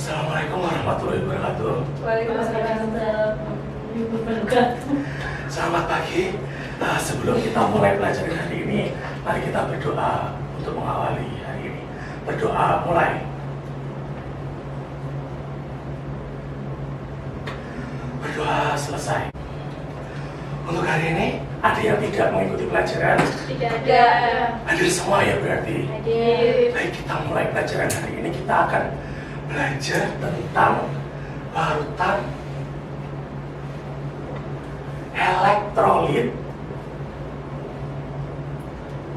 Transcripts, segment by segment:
Assalamualaikum warahmatullahi wabarakatuh. Waalaikumsalam warahmatullahi wabarakatuh. Selamat pagi. Sebelum kita mulai pelajaran hari ini, mari kita berdoa untuk mengawali hari ini. Berdoa mulai. Berdoa selesai. Untuk hari ini, ada yang tidak mengikuti pelajaran? Tidak ada. Hadir semua ya berarti? Hadir. Baik, kita mulai pelajaran hari ini. Kita akan belajar tentang larutan elektrolit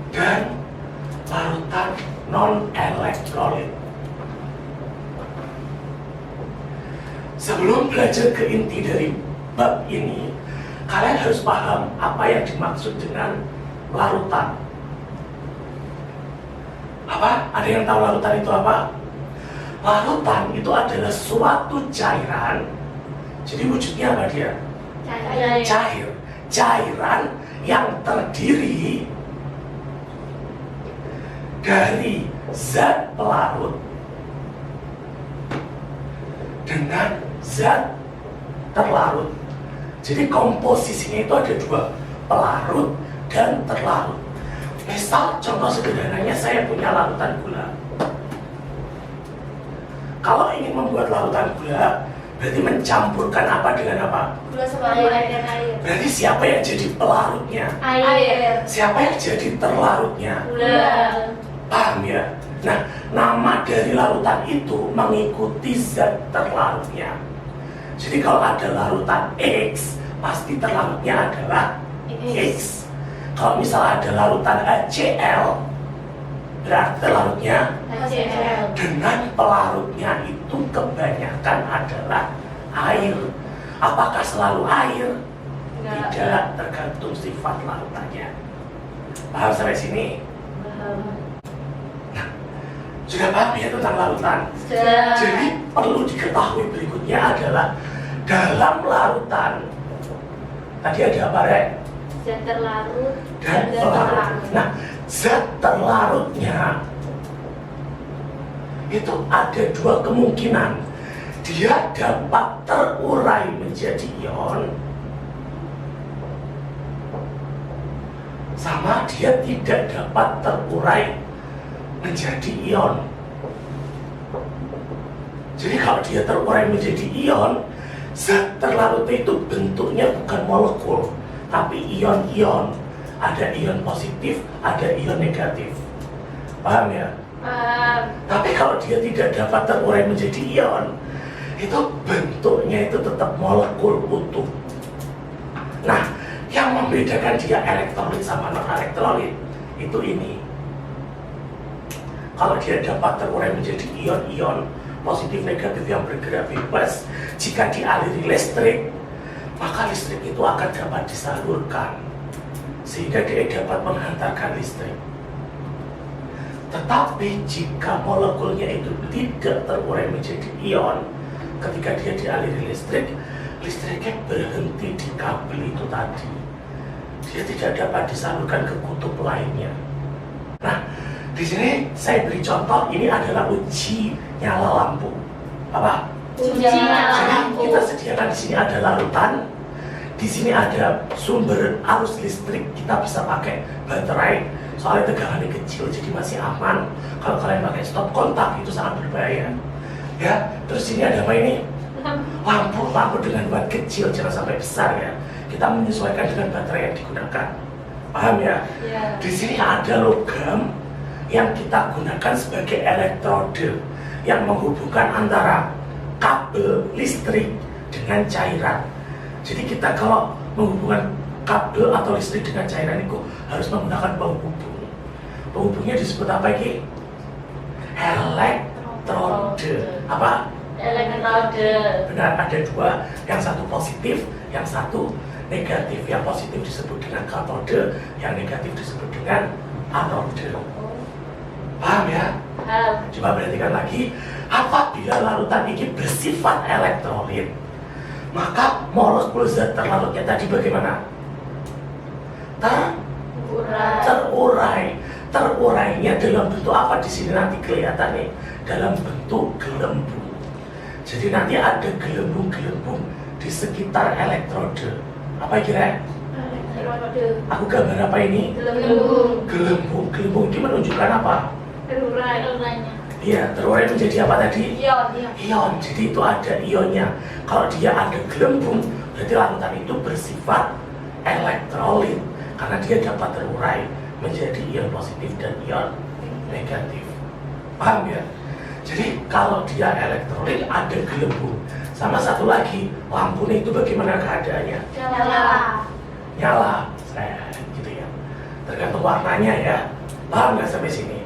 dan larutan non-elektrolit. Sebelum belajar ke inti dari bab ini, kalian harus paham apa yang dimaksud dengan larutan. Apa? Ada yang tahu larutan itu apa? Larutan itu adalah suatu cairan. Jadi wujudnya apa dia? Cair. Cairan yang terdiri dari zat pelarut dengan zat terlarut. Jadi komposisinya itu ada dua, pelarut dan terlarut. Misal contoh sederhananya, saya punya larutan gula. Kalau ingin membuat larutan gula, berarti mencampurkan apa dengan apa? Gula sama air dan air. Berarti siapa yang jadi pelarutnya? Air. Siapa yang jadi terlarutnya? Gula. Paham ya? Nah, nama dari larutan itu mengikuti zat terlarutnya. Jadi kalau ada larutan X, pasti terlarutnya adalah X. Kalau misalnya ada larutan HCl, berarti terlarutnya HCl. dengan pelarutnya itu kebanyakan adalah air. Apakah selalu air? Enggak. Tidak, tergantung sifat larutannya. Paham sampai sini? Sudah paham ya tentang larutan? Sudah. Jadi perlu diketahui berikutnya adalah dalam larutan tadi ada apa, Rek? Zat terlarut Dan pelarut. Nah, zat terlarutnya itu ada dua kemungkinan. Dia dapat terurai menjadi ion, sama dia tidak dapat terurai menjadi ion. Jadi kalau dia terurai menjadi ion, zat terlarut itu bentuknya bukan molekul, tapi ion-ion. Ada ion positif, ada ion negatif. Paham ya? Tapi kalau dia tidak dapat terurai menjadi ion, itu bentuknya itu tetap molekul utuh. Nah, yang membedakan dia elektrolit sama non-elektrolit itu ini. Kalau dia dapat terurai menjadi ion-ion positif negatif yang bergerak bebas, jika dialiri listrik, maka listrik itu akan dapat disalurkan sehingga dia dapat menghantarkan listrik. Tetapi jika molekulnya itu tidak terurai menjadi ion, ketika dia dialiri listrik, listriknya berhenti di kabel itu tadi. Dia tidak dapat disalurkan ke kutub lainnya. Nah, di sini saya beri contoh, ini adalah uji nyala lampu. Apa? Uji nyala Jadi lampu. kita sediakan di sini ada larutan, di sini ada sumber arus listrik, kita bisa pakai baterai. Soalnya tegangannya kecil, jadi masih aman. Kalau kalian pakai stop kontak itu sangat berbahaya. Ya, terus sini ada apa ini? Lampu dengan watt kecil, jangan sampai besar ya. Kita menyesuaikan dengan baterai yang digunakan. Paham ya? Ya. Di sini ada logam yang kita gunakan sebagai elektrode yang menghubungkan antara kabel listrik dengan cairan. Jadi kita kalau menghubungkan kabel atau listrik dengan cairan itu harus menggunakan penghubung. Penghubungnya disebut apa ini? Elektrode. Apa? Elektrode. Benar, ada dua, yang satu positif, yang satu negatif. Yang positif disebut dengan katode, yang negatif disebut dengan anode. Paham ya? Coba perhatikan lagi, apabila larutan ini bersifat elektrolit, maka molekul zat terlarutnya tadi bagaimana? Terurai. Terurainya dalam bentuk apa di sini nanti kelihatan nih, dalam bentuk gelembung. Jadi nanti ada gelembung-gelembung di sekitar elektrode. Apa kira? Elektrode. Aku gambar apa ini? Gelembung. Gelembung ini menunjukkan apa? Terurai. Terurainya. Iya, terurai menjadi apa tadi? Ion. Ion. Jadi itu ada ionnya. Kalau dia ada gelembung, berarti larutan itu bersifat elektrolit karena dia dapat terurai menjadi ion positif dan ion negatif. Paham ya? Jadi kalau dia elektrolit ada gelembung. Sama satu lagi, lampunya itu bagaimana keadaannya? Nyala. Nyala, gitu ya. Tergantung warnanya ya. Paham nggak sampai sini?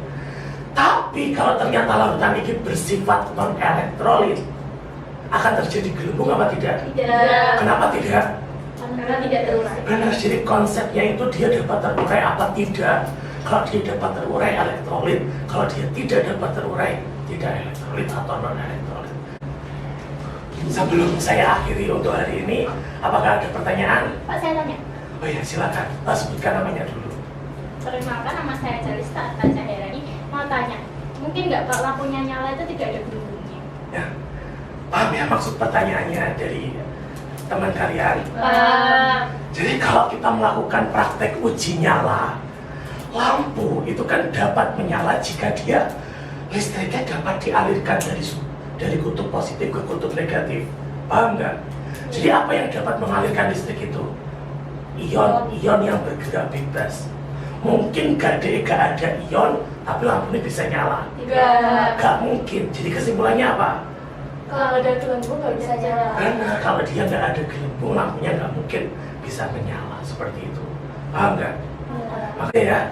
Tapi kalau ternyata larutan ini bersifat non elektrolit, akan terjadi gelembung apa tidak? Tidak. Kenapa tidak? Karena tidak terurai. Benar, jadi konsepnya itu dia dapat terurai apa tidak. Kalau dia dapat terurai elektrolit, kalau dia tidak dapat terurai tidak elektrolit atau non elektrolit. Sebelum saya akhiri untuk hari ini, apakah ada pertanyaan? Pak, saya tanya. Oh ya, silakan. Sebutkan namanya dulu. Perkenalkan, nama saya Jalista Atta Herani. Mau tanya, mungkin nggak Pak lampunya nyala itu tidak ada gelembungnya? Ya, paham ya maksud pertanyaannya dari teman kalian? Jadi kalau kita melakukan praktek uji nyala, lampu itu kan dapat menyala jika dia listriknya dapat dialirkan dari kutub positif ke kutub negatif. Paham nggak? Jadi apa yang dapat mengalirkan listrik itu? Ion yang bergerak bebas. Mungkin gak ada ion, tapi lampu ini bisa nyala. Tidak. Gak mungkin. Jadi kesimpulannya apa? Kalau ada gelembung nggak bisa nyala. Karena kalau dia nggak ada gelembung, lampunya nggak mungkin bisa menyala seperti itu. Paham nggak? Oke ya.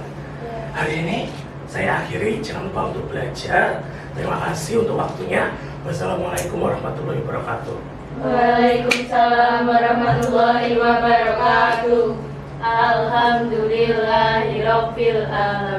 Hari ini saya akhiri. Jangan lupa untuk belajar. Terima kasih untuk waktunya. Wassalamualaikum warahmatullahi wabarakatuh. Waalaikumsalam warahmatullahi wabarakatuh. Alhamdulillahirabbil alamin.